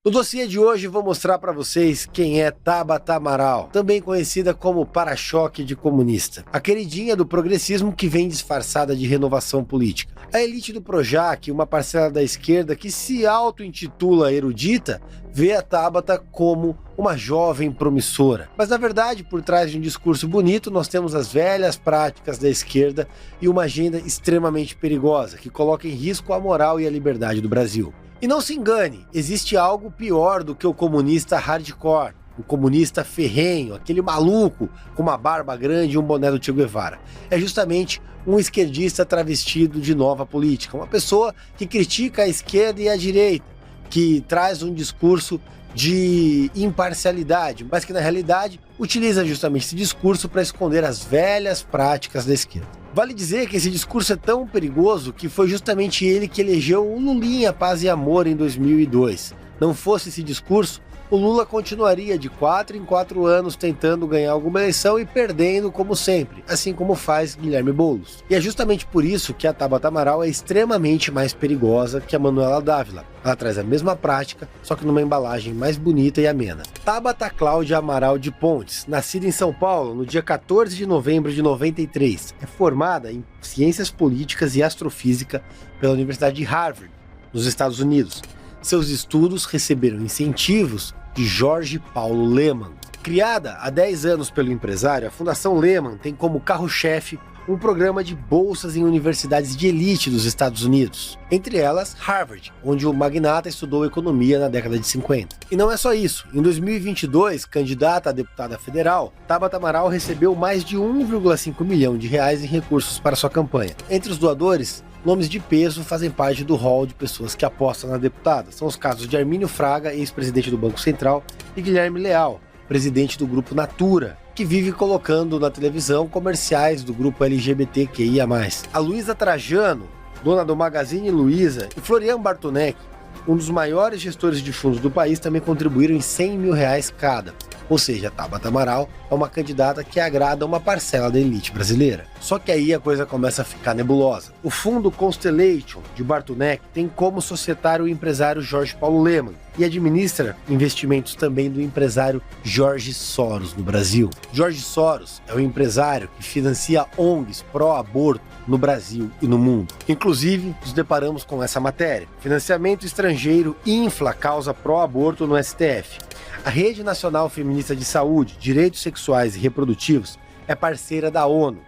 No dossiê de hoje vou mostrar para vocês quem é Tabata Amaral, também conhecida como para-choque de comunista, a queridinha do progressismo que vem disfarçada de renovação política. A elite do Projac, uma parcela da esquerda que se auto-intitula erudita, vê a Tabata como uma jovem promissora. Mas na verdade, por trás de um discurso bonito, nós temos as velhas práticas da esquerda e uma agenda extremamente perigosa, que coloca em risco a moral e a liberdade do Brasil. E não se engane, existe algo pior do que o comunista hardcore, o comunista ferrenho, aquele maluco com uma barba grande e um boné do Che Guevara. É justamente um esquerdista travestido de nova política, uma pessoa que critica a esquerda e a direita, que traz um discurso de imparcialidade, mas que na realidade utiliza justamente esse discurso para esconder as velhas práticas da esquerda. Vale dizer que esse discurso é tão perigoso que foi justamente ele que elegeu o Lulinha Paz e Amor em 2002. Não fosse esse discurso, o Lula continuaria de 4 em 4 anos tentando ganhar alguma eleição e perdendo como sempre, assim como faz Guilherme Boulos. E é justamente por isso que a Tabata Amaral é extremamente mais perigosa que a Manuela Dávila. Ela traz a mesma prática, só que numa embalagem mais bonita e amena. Tabata Cláudia Amaral de Pontes, nascida em São Paulo no dia 14 de novembro de 93, é formada em Ciências Políticas e Astrofísica pela Universidade de Harvard, nos Estados Unidos. Seus estudos receberam incentivos de Jorge Paulo Lemann. Criada há 10 anos pelo empresário, a Fundação Lemann tem como carro-chefe um programa de bolsas em universidades de elite dos Estados Unidos, entre elas Harvard, onde o magnata estudou economia na década de 50. E não é só isso, em 2022, candidata a deputada federal, Tabata Amaral recebeu mais de 1,5 milhão de reais em recursos para sua campanha. Entre os doadores, nomes de peso fazem parte do hall de pessoas que apostam na deputada. São os casos de Armínio Fraga, ex-presidente do Banco Central, e Guilherme Leal, presidente do grupo Natura, que vive colocando na televisão comerciais do grupo LGBTQIA+. A Luísa Trajano, dona do Magazine Luiza, e Florian Bartonek, um dos maiores gestores de fundos do país, também contribuíram em 100 mil reais cada. Ou seja, a Tabata Amaral é uma candidata que agrada uma parcela da elite brasileira. Só que aí a coisa começa a ficar nebulosa. O fundo Constellation de Bartonek tem como societário o empresário Jorge Paulo Lemann e administra investimentos também do empresário Jorge Soros no Brasil. Jorge Soros é o empresário que financia ONGs pró-aborto no Brasil e no mundo. Inclusive, nos deparamos com essa matéria. Financiamento estrangeiro infla causa pró-aborto no STF. A Rede Nacional Feminista de Saúde, Direitos Sexuais e Reprodutivos é parceira da ONU.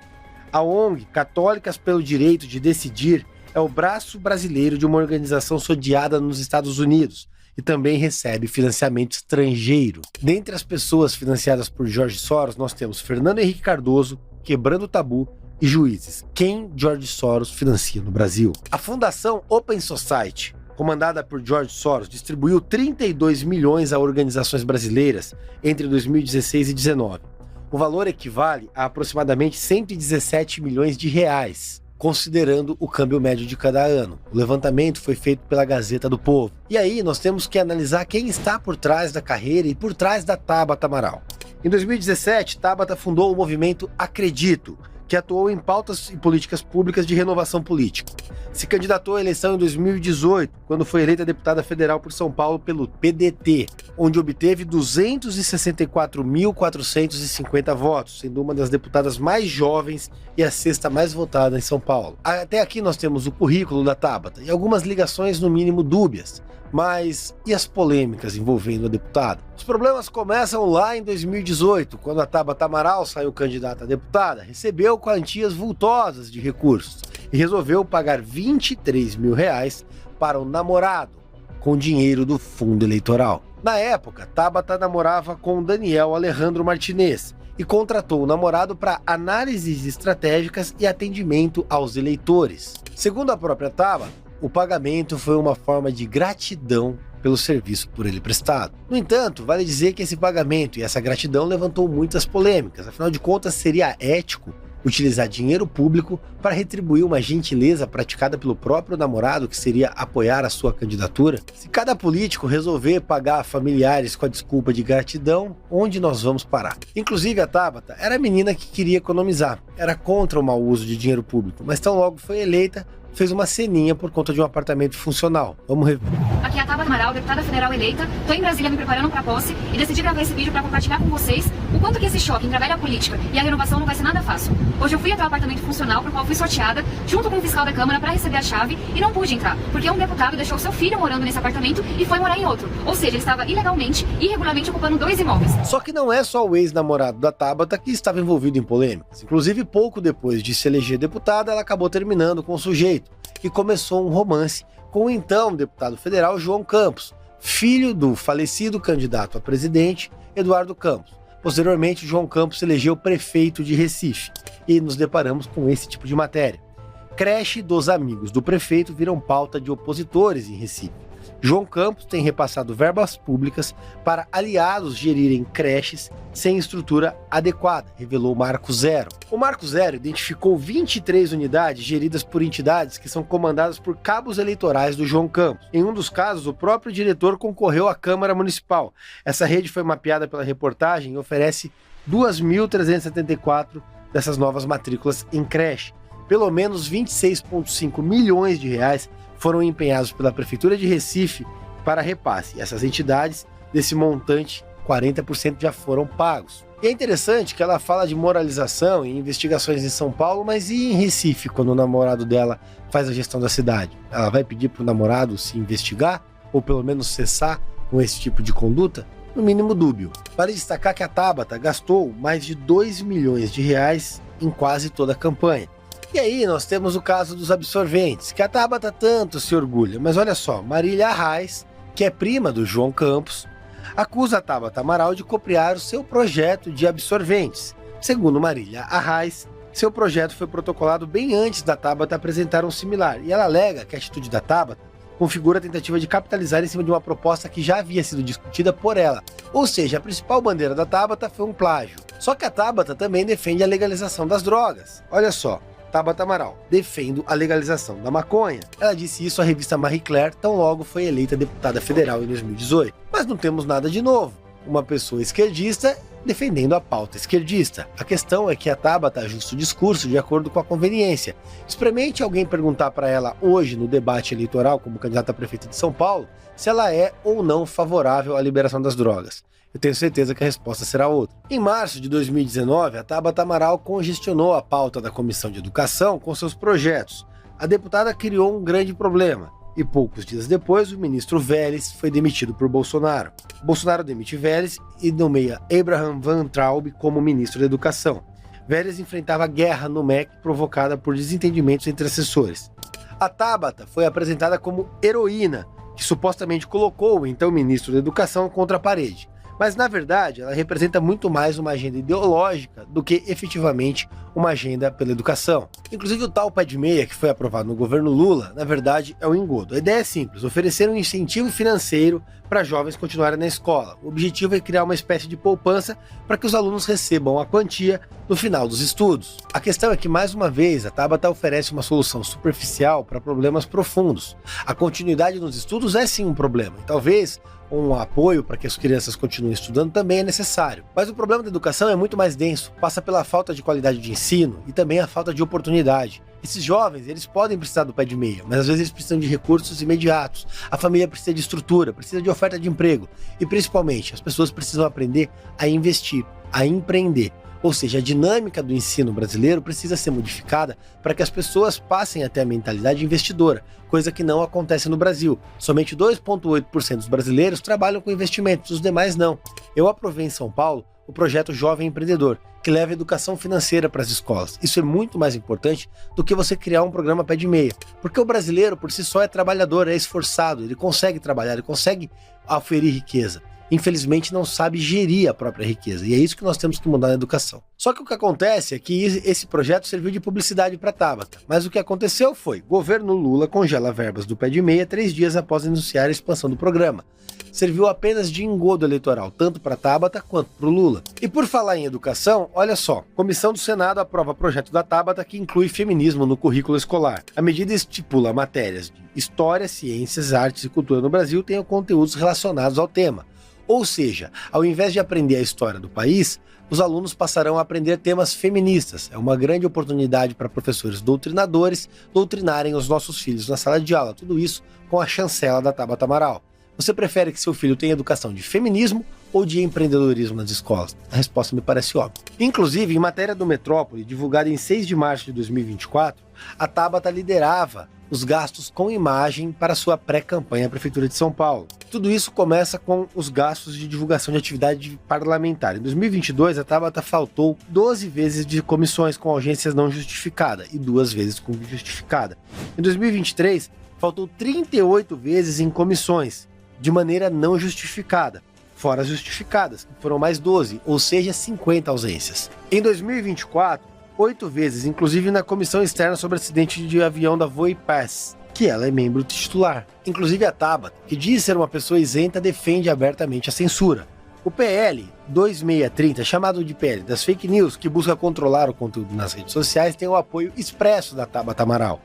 A ONG Católicas pelo Direito de Decidir é o braço brasileiro de uma organização sediada nos Estados Unidos e também recebe financiamento estrangeiro. Dentre as pessoas financiadas por Jorge Soros, nós temos Fernando Henrique Cardoso, Quebrando o Tabu e Juízes. Quem Jorge Soros financia no Brasil? A Fundação Open Society, comandada por Jorge Soros, distribuiu 32 milhões a organizações brasileiras entre 2016 e 2019. O valor equivale a aproximadamente 117 milhões de reais, considerando o câmbio médio de cada ano. O levantamento foi feito pela Gazeta do Povo. E aí nós temos que analisar quem está por trás da carreira e por trás da Tabata Amaral. Em 2017, Tabata fundou o movimento Acredito, que atuou em pautas e políticas públicas de renovação política. Se candidatou à eleição em 2018, quando foi eleita deputada federal por São Paulo pelo PDT, onde obteve 264.450 votos, sendo uma das deputadas mais jovens e a sexta mais votada em São Paulo. Até aqui nós temos o currículo da Tabata e algumas ligações no mínimo dúbias. Mas e as polêmicas envolvendo a deputada? Os problemas começam lá em 2018, quando a Tabata Amaral saiu candidata a deputada, recebeu quantias vultosas de recursos e resolveu pagar 23 mil reais para o namorado, com dinheiro do fundo eleitoral. Na época, Tabata namorava com Daniel Alejandro Martinez e contratou o namorado para análises estratégicas e atendimento aos eleitores. Segundo a própria Tabata, o pagamento foi uma forma de gratidão pelo serviço por ele prestado. No entanto, vale dizer que esse pagamento e essa gratidão levantou muitas polêmicas. Afinal de contas, seria ético utilizar dinheiro público para retribuir uma gentileza praticada pelo próprio namorado, que seria apoiar a sua candidatura? Se cada político resolver pagar familiares com a desculpa de gratidão, onde nós vamos parar? Inclusive a Tabata era a menina que queria economizar, era contra o mau uso de dinheiro público, mas tão logo foi eleita, fez uma ceninha por conta de um apartamento funcional. Vamos rever. Aqui é a Tabata Amaral, deputada federal eleita. Tô em Brasília me preparando para posse e decidi gravar esse vídeo para compartilhar com vocês o quanto que esse choque entre a velha política e a renovação não vai ser nada fácil. Hoje eu fui até o apartamento funcional, pro qual fui sorteada, junto com o fiscal da Câmara, para receber a chave e não pude entrar, porque um deputado deixou seu filho morando nesse apartamento e foi morar em outro. Ou seja, ele estava ilegalmente e irregularmente ocupando 2 imóveis. Só que não é só o ex-namorado da Tabata que estava envolvido em polêmicas. Inclusive, pouco depois de se eleger deputada, ela acabou terminando com o sujeito, que começou um romance com o então deputado federal João Campos, filho do falecido candidato a presidente Eduardo Campos. Posteriormente, João Campos se elegeu prefeito de Recife e nos deparamos com esse tipo de matéria. Creche dos amigos do prefeito viram pauta de opositores em Recife. João Campos tem repassado verbas públicas para aliados gerirem creches sem estrutura adequada, revelou o Marco Zero. O Marco Zero identificou 23 unidades geridas por entidades que são comandadas por cabos eleitorais do João Campos. Em um dos casos, o próprio diretor concorreu à Câmara Municipal. Essa rede foi mapeada pela reportagem e oferece 2.374 dessas novas matrículas em creche. Pelo menos 26,5 milhões de reais foram empenhados pela Prefeitura de Recife para repasse. Essas entidades, desse montante, 40% já foram pagos. E é interessante que ela fala de moralização e investigações em São Paulo, mas e em Recife, quando o namorado dela faz a gestão da cidade? Ela vai pedir para o namorado se investigar, ou pelo menos cessar com esse tipo de conduta? No mínimo dúbio. Vale destacar que a Tabata gastou mais de 2 milhões de reais em quase toda a campanha. E aí nós temos o caso dos absorventes, que a Tabata tanto se orgulha. Mas olha só, Marília Arraes, que é prima do João Campos, acusa a Tabata Amaral de copiar o seu projeto de absorventes. Segundo Marília Arraes, seu projeto foi protocolado bem antes da Tabata apresentar um similar, e ela alega que a atitude da Tabata configura a tentativa de capitalizar em cima de uma proposta que já havia sido discutida por ela. Ou seja, a principal bandeira da Tabata foi um plágio. Só que a Tabata também defende a legalização das drogas. Olha só. Tabata Amaral, defendo a legalização da maconha. Ela disse isso à revista Marie Claire, tão logo foi eleita deputada federal em 2018. Mas não temos nada de novo. Uma pessoa esquerdista defendendo a pauta esquerdista. A questão é que a Tabata ajusta o discurso de acordo com a conveniência. Experimente alguém perguntar para ela hoje no debate eleitoral como candidata a prefeita de São Paulo se ela é ou não favorável à liberação das drogas. Eu tenho certeza que a resposta será outra. Em março de 2019, a Tabata Amaral congestionou a pauta da Comissão de Educação com seus projetos. A deputada criou um grande problema. E poucos dias depois, o ministro Vélez foi demitido por Bolsonaro. Bolsonaro demite Vélez e nomeia Abraham Van Traub como ministro da Educação. Vélez enfrentava guerra no MEC provocada por desentendimentos entre assessores. A Tabata foi apresentada como heroína, que supostamente colocou o então ministro da Educação contra a parede. Mas, na verdade, ela representa muito mais uma agenda ideológica do que, efetivamente, uma agenda pela educação. Inclusive, o tal pé de meia que foi aprovado no governo Lula, na verdade, é um engodo. A ideia é simples, oferecer um incentivo financeiro para jovens continuarem na escola. O objetivo é criar uma espécie de poupança para que os alunos recebam a quantia no final dos estudos. A questão é que, mais uma vez, a Tabata oferece uma solução superficial para problemas profundos. A continuidade nos estudos é sim um problema, e talvez um apoio para que as crianças continuem estudando também é necessário. Mas o problema da educação é muito mais denso, passa pela falta de qualidade de ensino e também a falta de oportunidade. Esses jovens, eles podem precisar do pé de meia, mas às vezes eles precisam de recursos imediatos. A família precisa de estrutura, precisa de oferta de emprego e, principalmente, as pessoas precisam aprender a investir, a empreender. Ou seja, a dinâmica do ensino brasileiro precisa ser modificada para que as pessoas passem a ter a mentalidade investidora, coisa que não acontece no Brasil. Somente 2,8% dos brasileiros trabalham com investimentos, os demais não. Eu aprovei em São Paulo o projeto Jovem Empreendedor, que leva educação financeira para as escolas. Isso é muito mais importante do que você criar um programa pé de meia, porque o brasileiro por si só é trabalhador, é esforçado, ele consegue trabalhar, ele consegue oferir riqueza. Infelizmente não sabe gerir a própria riqueza, e é isso que nós temos que mudar na educação. Só que o que acontece é que esse projeto serviu de publicidade para a Tabata, mas o que aconteceu foi, governo Lula congela verbas do pé de meia 3 dias após anunciar a expansão do programa. Serviu apenas de engodo eleitoral, tanto para a Tabata quanto para o Lula. E por falar em educação, olha só, Comissão do Senado aprova projeto da Tabata que inclui feminismo no currículo escolar. A medida estipula matérias de História, Ciências, Artes e Cultura no Brasil tenham conteúdos relacionados ao tema. Ou seja, ao invés de aprender a história do país, os alunos passarão a aprender temas feministas. É uma grande oportunidade para professores doutrinadores doutrinarem os nossos filhos na sala de aula. Tudo isso com a chancela da Tabata Amaral. Você prefere que seu filho tenha educação de feminismo ou de empreendedorismo nas escolas? A resposta me parece óbvia. Inclusive, em matéria do Metrópole, divulgada em 6 de março de 2024, a Tabata liderava os gastos com imagem para sua pré-campanha à Prefeitura de São Paulo. Tudo isso começa com os gastos de divulgação de atividade parlamentar. Em 2022, a Tabata faltou 12 vezes de comissões com audiências não justificada e 2 vezes com justificada. Em 2023, faltou 38 vezes em comissões, de maneira não justificada, fora as justificadas, que foram mais 12, ou seja, 50 ausências. Em 2024, 8 vezes, inclusive na comissão externa sobre acidente de avião da Voipass, que ela é membro titular. Inclusive a Tabata, que diz ser uma pessoa isenta, defende abertamente a censura. O PL 2630, chamado de PL das fake news, que busca controlar o conteúdo nas redes sociais, tem o apoio expresso da Tabata Amaral.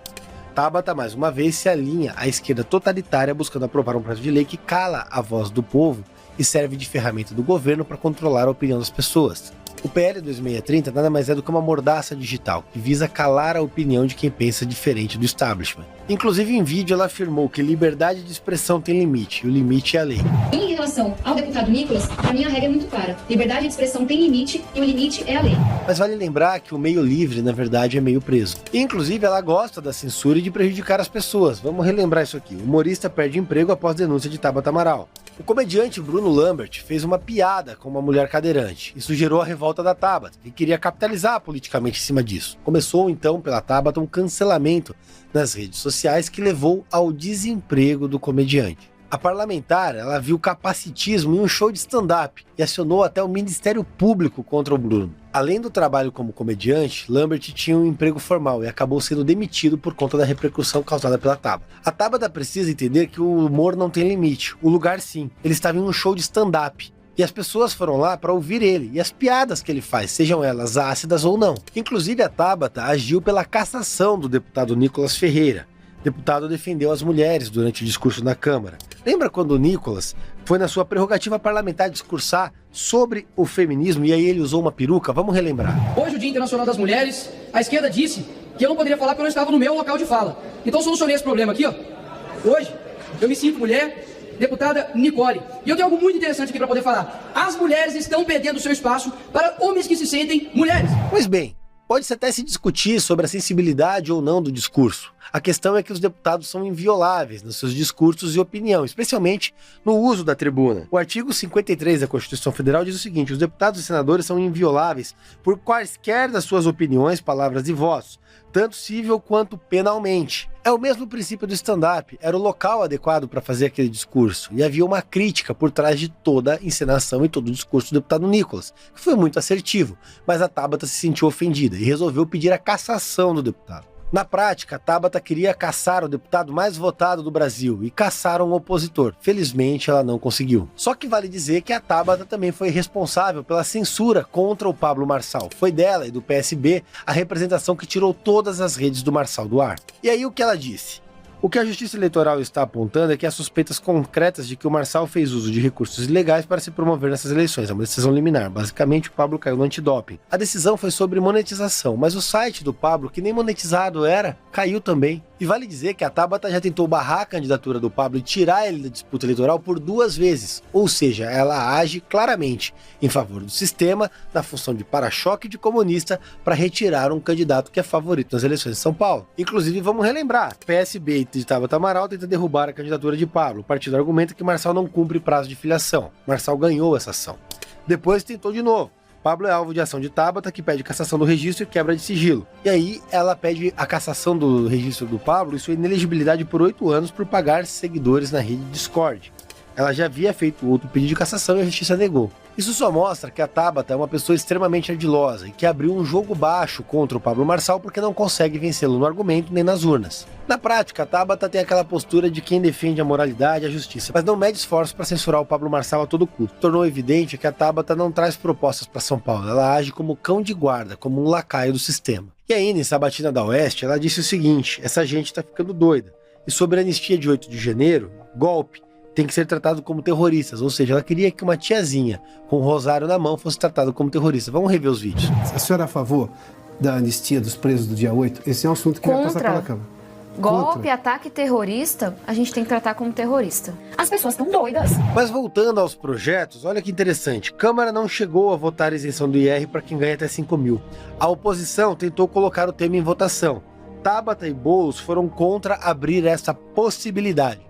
Tabata, mais uma vez, se alinha à esquerda totalitária, buscando aprovar um projeto de lei que cala a voz do povo e serve de ferramenta do governo para controlar a opinião das pessoas. O PL 2630 nada mais é do que uma mordaça digital, que visa calar a opinião de quem pensa diferente do establishment. Inclusive, em vídeo, ela afirmou que liberdade de expressão tem limite, e o limite é a lei. Em relação ao deputado Nicolas, a minha regra é muito clara. Liberdade de expressão tem limite e o limite é a lei. Mas vale lembrar que o meio livre, na verdade, é meio preso. E, inclusive, ela gosta da censura e de prejudicar as pessoas. Vamos relembrar isso aqui. O humorista perde emprego após denúncia de Tabata Amaral. O comediante Bruno Lambert fez uma piada com uma mulher cadeirante. Isso gerou a revolta da Tabata, que queria capitalizar politicamente em cima disso. Começou, então, pela Tabata um cancelamento nas redes sociais que levou ao desemprego do comediante. A parlamentar, ela viu capacitismo em um show de stand-up e acionou até o Ministério Público contra o Bruno. Além do trabalho como comediante, Lambert tinha um emprego formal e acabou sendo demitido por conta da repercussão causada pela Tabata. A Tabata precisa entender que o humor não tem limite, o lugar sim. Ele estava em um show de stand-up. E as pessoas foram lá para ouvir ele e as piadas que ele faz, sejam elas ácidas ou não. Inclusive a Tabata agiu pela cassação do deputado Nicolas Ferreira. O deputado defendeu as mulheres durante o discurso na Câmara. Lembra quando o Nicolas foi na sua prerrogativa parlamentar discursar sobre o feminismo e aí ele usou uma peruca? Vamos relembrar. Hoje, o Dia Internacional das Mulheres, a esquerda disse que eu não poderia falar porque eu não estava no meu local de fala. Então solucionei esse problema aqui, ó. Hoje, eu me sinto mulher, deputada Nicole. E eu tenho algo muito interessante aqui para poder falar. As mulheres estão perdendo seu espaço para homens que se sentem mulheres. Pois bem, pode-se até se discutir sobre a sensibilidade ou não do discurso. A questão é que os deputados são invioláveis nos seus discursos e opinião, especialmente no uso da tribuna. O artigo 53 da Constituição Federal diz o seguinte: os deputados e senadores são invioláveis por quaisquer das suas opiniões, palavras e votos, tanto civil quanto penalmente. É o mesmo princípio do stand-up, era o local adequado para fazer aquele discurso, e havia uma crítica por trás de toda a encenação e todo o discurso do deputado Nicolas, que foi muito assertivo, mas a Tabata se sentiu ofendida e resolveu pedir a cassação do deputado. Na prática, a Tabata queria caçar o deputado mais votado do Brasil e caçar um opositor. Felizmente, ela não conseguiu. Só que vale dizer que a Tabata também foi responsável pela censura contra o Pablo Marçal. Foi dela e do PSB a representação que tirou todas as redes do Marçal do ar. E aí o que ela disse? O que a Justiça Eleitoral está apontando é que há suspeitas concretas de que o Marçal fez uso de recursos ilegais para se promover nessas eleições. É uma decisão liminar. Basicamente, o Pablo caiu no antidoping. A decisão foi sobre monetização, mas o site do Pablo, que nem monetizado era, caiu também. E vale dizer que a Tabata já tentou barrar a candidatura do Pablo e tirar ele da disputa eleitoral por 2 vezes. Ou seja, ela age claramente em favor do sistema, na função de para-choque de comunista, para retirar um candidato que é favorito nas eleições de São Paulo. Inclusive, vamos relembrar, PSB de Tabata Amaral tenta derrubar a candidatura de Pablo. O partido argumenta que Marçal não cumpre prazo de filiação. Marçal ganhou essa ação. Depois tentou de novo. Pablo é alvo de ação de Tabata, que pede cassação do registro e quebra de sigilo. E aí ela pede a cassação do registro do Pablo e sua inelegibilidade por 8 anos por pagar seguidores na rede Discord. Ela já havia feito outro pedido de cassação e a justiça negou. Isso só mostra que a Tabata é uma pessoa extremamente ardilosa e que abriu um jogo baixo contra o Pablo Marçal porque não consegue vencê-lo no argumento nem nas urnas. Na prática, a Tabata tem aquela postura de quem defende a moralidade e a justiça, mas não mede esforços para censurar o Pablo Marçal a todo custo. Tornou evidente que a Tabata não traz propostas para São Paulo, ela age como cão de guarda, como um lacaio do sistema. E ainda em Sabatina da Oeste, ela disse o seguinte: essa gente tá ficando doida. E sobre a anistia de 8 de janeiro, golpe, tem que ser tratado como terroristas. Ou seja, ela queria que uma tiazinha com um rosário na mão fosse tratada como terrorista. Vamos rever os vídeos. A senhora é a favor da anistia dos presos do dia 8? Esse é um assunto que vai passar pela Câmara. Golpe, ataque terrorista, a gente tem que tratar como terrorista. As pessoas estão doidas. Mas voltando aos projetos, olha que interessante. Câmara não chegou a votar a isenção do IR para quem ganha até 5 mil. A oposição tentou colocar o tema em votação. Tabata e Boulos foram contra abrir essa possibilidade.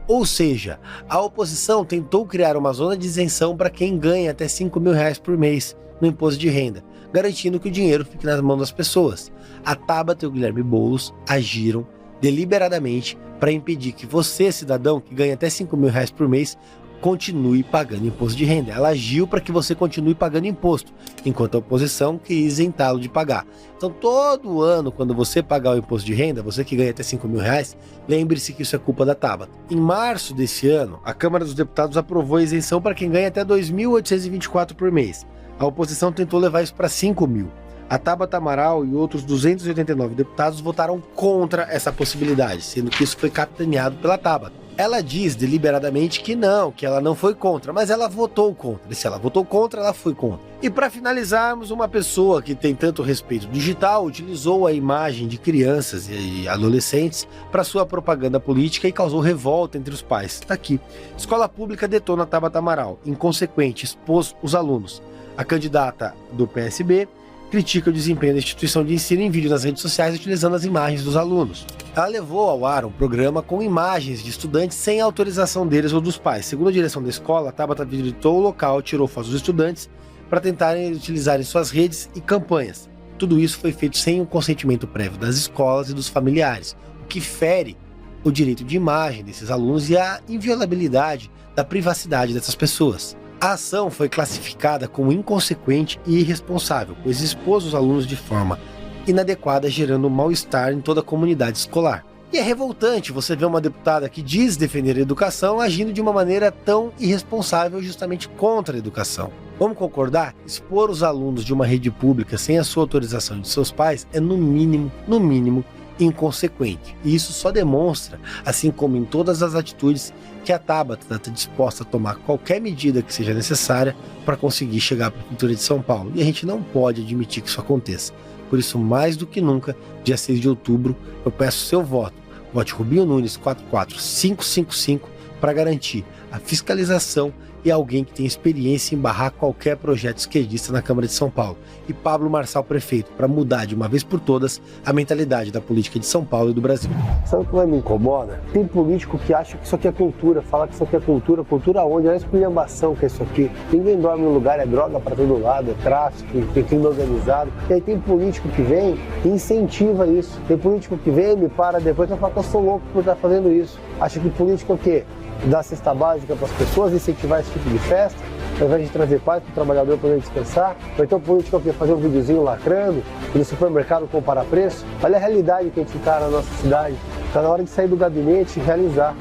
Ou seja, a oposição tentou criar uma zona de isenção para quem ganha até 5 mil reais por mês no imposto de renda, garantindo que o dinheiro fique nas mãos das pessoas. A Tabata e o Guilherme Boulos agiram deliberadamente para impedir que você, cidadão, que ganha até 5 mil reais por mês, continue pagando imposto de renda. Ela agiu para que você continue pagando imposto, enquanto a oposição quis isentá-lo de pagar. Então, todo ano, quando você pagar o imposto de renda, você que ganha até 5 mil reais, lembre-se que isso é culpa da Tabata. Em março desse ano, a Câmara dos Deputados aprovou a isenção para quem ganha até 2.824 por mês. A oposição tentou levar isso para 5 mil. A Tabata Amaral e outros 289 deputados votaram contra essa possibilidade, sendo que isso foi capitaneado pela Tabata. Ela diz deliberadamente que ela não foi contra, mas ela votou contra. E se ela votou contra, ela foi contra. E para finalizarmos, uma pessoa que tem tanto respeito digital utilizou a imagem de crianças e adolescentes para sua propaganda política e causou revolta entre os pais. Está aqui. Escola pública detona Tabata Amaral. Inconsequente, expôs os alunos. A candidata do PSB critica o desempenho da instituição de ensino em vídeo nas redes sociais utilizando as imagens dos alunos. Ela levou ao ar um programa com imagens de estudantes sem autorização deles ou dos pais. Segundo a direção da escola, a Tabata visitou o local, tirou fotos dos estudantes para tentarem utilizar em suas redes e campanhas. Tudo isso foi feito sem o consentimento prévio das escolas e dos familiares, o que fere o direito de imagem desses alunos e a inviolabilidade da privacidade dessas pessoas. A ação foi classificada como inconsequente e irresponsável, pois expôs os alunos de forma inadequada, gerando mal-estar em toda a comunidade escolar. E é revoltante você ver uma deputada que diz defender a educação agindo de uma maneira tão irresponsável justamente contra a educação. Vamos concordar? Expor os alunos de uma rede pública sem a sua autorização de seus pais é no mínimo, inconsequente. E isso só demonstra, assim como em todas as atitudes, que a Tabata está disposta a tomar qualquer medida que seja necessária para conseguir chegar à Prefeitura de São Paulo. E a gente não pode admitir que isso aconteça. Por isso, mais do que nunca, dia 6 de outubro, eu peço seu voto. Vote Rubinho Nunes 44555 para garantir a fiscalização e alguém que tem experiência em barrar qualquer projeto esquerdista na Câmara de São Paulo. E Pablo Marçal prefeito, para mudar de uma vez por todas a mentalidade da política de São Paulo e do Brasil. Sabe o que me incomoda? Tem político que acha que isso aqui é cultura, fala que isso aqui é cultura. Cultura onde? É a esculhambação que é isso aqui. Ninguém dorme no lugar, é droga para todo lado, é tráfico, tem crime organizado. E aí tem político que vem e incentiva isso. Tem político que vem, me para depois e fala que eu sou louco por estar fazendo isso. Acha que político é o quê? Dar cesta básica para as pessoas, incentivar esse tipo de festa, ao invés de trazer paz para o trabalhador poder descansar. Ou então político que fazer um videozinho lacrando, e no supermercado comparar preço. Olha a realidade que a gente encara na nossa cidade. Está na hora de sair do gabinete e realizar.